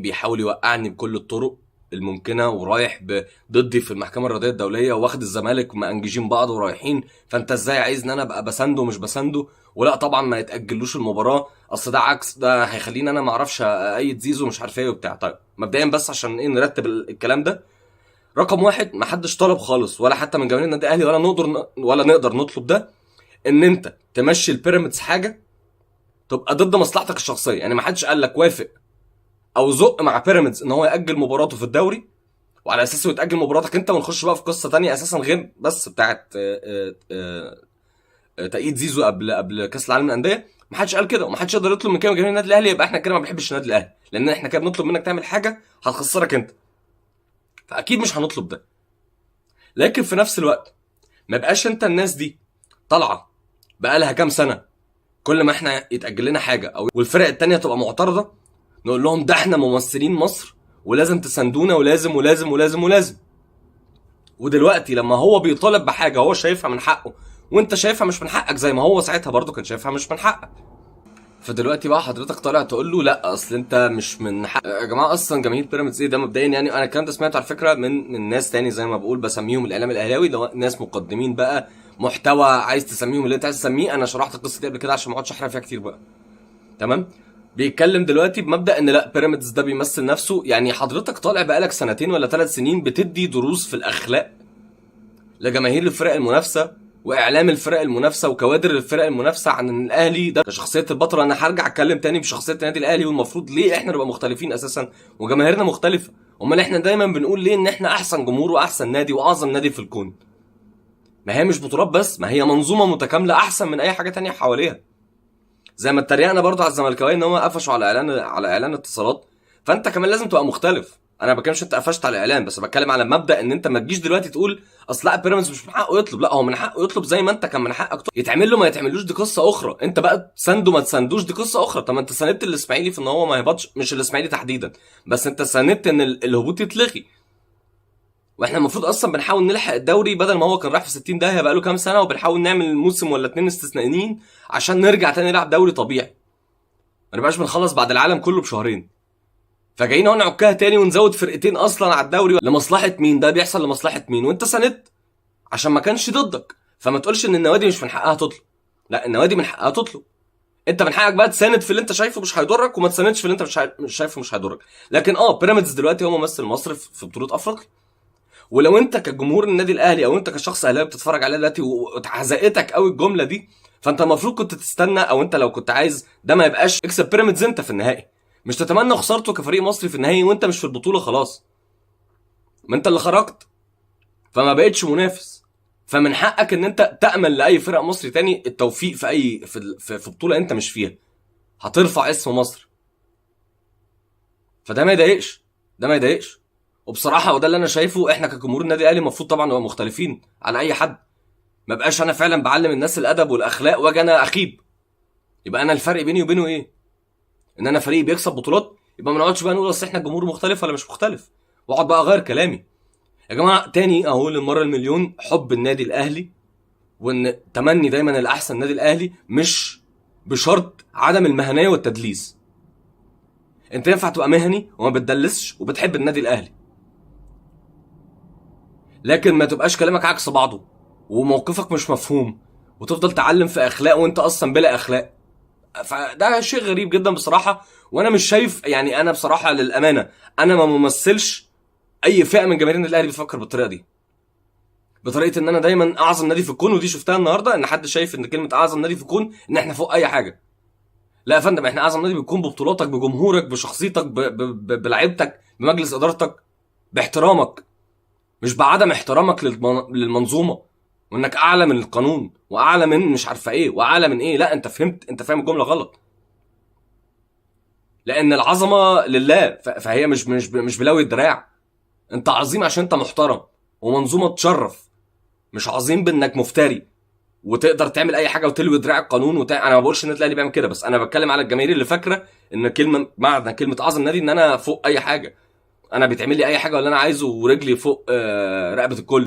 بيحاول يوقعني بكل الطرق الممكنه، ورايح ضدي في المحكمه الرياضيه الدوليه، واخد الزمالك مأنججين بعض ورايحين. فانت ازاي عايزني انا ابقى بسنده ومش بسنده؟ ولا طبعا ما يتاجلوش المباراه، اصل ده عكس، ده هيخليني انا ما اعرفش ايد زيزو مش عارف ايه وبتاع. طيب مبدئيا بس عشان ايه نرتب الكلام ده، رقم واحد، ما حدش طلب خالص ولا حتى من جماهير النادي الاهلي ولا نقدر نطلب ده، ان انت تمشي البيراميدز حاجه تبقى ضد مصلحتك الشخصيه. يعني ما حدش قال لك وافق او زق مع بيراميدز ان هو ياجل مباراته في الدوري، وعلى اساسه يتاجل مباراتك انت، ونخش بقى في قصه تانية اساسا غير بس بتاعت تأييد زيزو قبل كاس العالم للانديه. ما حدش قال كده، وما حدش يقدر يطلب من كده جماهير النادي الاهلي. يبقى احنا كده ما بنحبش النادي الاهلي، لان احنا كده بنطلب منك تعمل حاجه هتخسرك انت، فاكيد مش هنطلب ده. لكن في نفس الوقت ما يبقاش انت الناس دي طالعه بقى لها كام سنه كل ما احنا يتاجل لنا حاجه او والفرق التانية تبقى معترضه نقول لهم ده احنا ممثلين مصر ولازم تساندونا ولازم ولازم ولازم ولازم. ودلوقتي لما هو بيطالب بحاجه هو شايفها من حقه وانت شايفها مش من حقك، زي ما هو ساعتها برضو كان شايفها مش من حقك، فدلوقتي بقى حضرتك طالع تقول له لا اصل انت مش من حق. يا جماعه اصلا جماهير بيراميدز ايه ده مبدئيا؟ يعني انا الكلام ده سمعته على فكره من ناس تاني، زي ما بقول بسميهم الاعلام الاهلاوي، لو ناس مقدمين بقى محتوى، عايز تسميهم اللي انت عايز تسميه. انا شرحت القصه دي قبل كده عشان ما اقعدش احرق فيها كتير بقى. تمام. بيتكلم دلوقتي بمبدا ان لا بيراميدز ده بيمثل نفسه. يعني حضرتك طالع بقالك سنتين ولا 3 سنين بتدي دروس في الاخلاق لجماهير الفرق المنافسه واعلام الفرق المنافسه وكوادر الفرق المنافسه عن ان الاهلي ده شخصيه البطل. انا هرجع اتكلم تاني بشخصيه النادي الاهلي، والمفروض ليه احنا نبقى مختلفين اساسا وجماهيرنا مختلفه. امال احنا دايما بنقول ليه ان احنا احسن جمهور واحسن نادي واعظم نادي في الكون؟ ما هي مش بطولات بس، ما هي منظومه متكامله احسن من اي حاجه تانية حواليها. زي ما اتريقنا برضو على الزملكاويه ان هم قفشوا على اعلان اتصالات، فانت كمان لازم تبقى مختلف. انا ما بتكلمش انت قفشت على الاعلان، بس بتكلم على مبدا ان انت ما تجيش دلوقتي تقول اصل لا بيراميدز مش من حقه يطلب. لا، هو من حقه يطلب زي ما انت كان من حقك تطلب. يتعمل له ما يتعملوش دي قصه اخرى، انت بقى تسانده ما تساندوش دي قصه اخرى. طب ما انت ساندت الاسماعيلي في ان هو ما يهبطش، مش الاسماعيلي تحديدا، بس انت ساندت ان الهبوط يتلغي. واحنا المفروض اصلا بنحاول نلحق الدوري بدل ما هو كان راح في 60 داهيه بقى له كام سنه، وبنحاول نعمل موسم ولا 2 استثنائيين عشان نرجع تاني نلعب دوري طبيعي، ما نبقاش بنخلص بعد العالم كله بشهرين. فجايين اهو نعكها تاني ونزود فرقتين اصلا على الدوري لمصلحه مين؟ ده بيحصل لمصلحه مين؟ وانت ساندت عشان ما كانش ضدك. فما تقولش ان النوادي مش من حقها تطلب، لا النوادي من حقها تطلب. انت من حقك بقى تساند في اللي انت شايفه مش هيضرك، وما تساندش في اللي انت مش شايفه مش هيضرك. لكن بيراميدز دلوقتي هو ممثل مصر في بطوله افريقيا، ولو انت كجمهور النادي الاهلي او انت كشخص اهلاوي بتتفرج عليه دلوقتي واتحزقتك قوي الجمله دي، فانت المفروض كنت تستنى، او انت لو كنت عايز ده ما يبقاش اكسب بيراميدز انت في النهائي، مش تتمنى خسارته كفريق مصري في النهائي وانت مش في البطوله خلاص. ما انت اللي خرجت فما بقتش منافس، فمن حقك ان انت تامل لاي فرق مصري تاني التوفيق في اي في بطوله انت مش فيها، هترفع اسم مصر. فده ما يضايقش، ده ما يضايقش. وبصراحه وده اللي انا شايفه، احنا كجمهور النادي الاهلي المفروض طبعا نبقى مختلفين عن اي حد. ما بقاش انا فعلا بعلم الناس الادب والاخلاق واجي انا اخيب. يبقى انا الفرق بيني وبينه ايه؟ ان انا فريق بيكسب بطولات، يبقى ما نقعدش بقى نقول اصل احنا الجمهور مختلف ولا مش مختلف، واقعد بقى اغير كلامي. يا جماعه تاني اهو للمره المليون، حب النادي الاهلي وان تمني دايما الاحسن النادي الاهلي مش بشرط عدم المهنيه والتدليس. انت ينفع تبقى مهني وما بتدلسش وبتحب النادي الاهلي، لكن ما تبقاش كلامك عكس بعضه وموقفك مش مفهوم وتفضل تعلم في اخلاق وانت اصلا بلا اخلاق. فده شيء غريب جدا بصراحه. وانا مش شايف، يعني انا بصراحه للامانه انا ما ممثلش اي فئه من جماهير النادي الاهلي بيفكر بالطريقه دي، بطريقه ان انا دايما اعظم نادي في الكون. ودي شفتها النهارده ان حد شايف ان كلمه اعظم نادي في الكون ان احنا فوق اي حاجه. لا يا فندم، احنا اعظم نادي بيكون ببطولاتك، بجمهورك، بشخصيتك، بلعيبتك، بمجلس ادارتك، باحترامك، مش بعدم احترامك للمنظومه وانك اعلى من القانون واعلى من مش عارفه ايه واعلى من ايه. لا، انت فاهم الجمله غلط. لان العظمه لله، فهي مش بلوي الدراع. انت عظيم عشان انت محترم ومنظومه تشرف، مش عظيم بانك مفتري وتقدر تعمل اي حاجه وتلوي دراع القانون انا ما بقولش ان النادي الاهلي بيعمل كده، بس انا بتكلم على الجماهير اللي فاكره ان معنى كلمه اعظم نادي ان انا فوق اي حاجه، انا بيتعمل لي اي حاجه ولا انا عايزه ورجلي فوق رقبه الكل.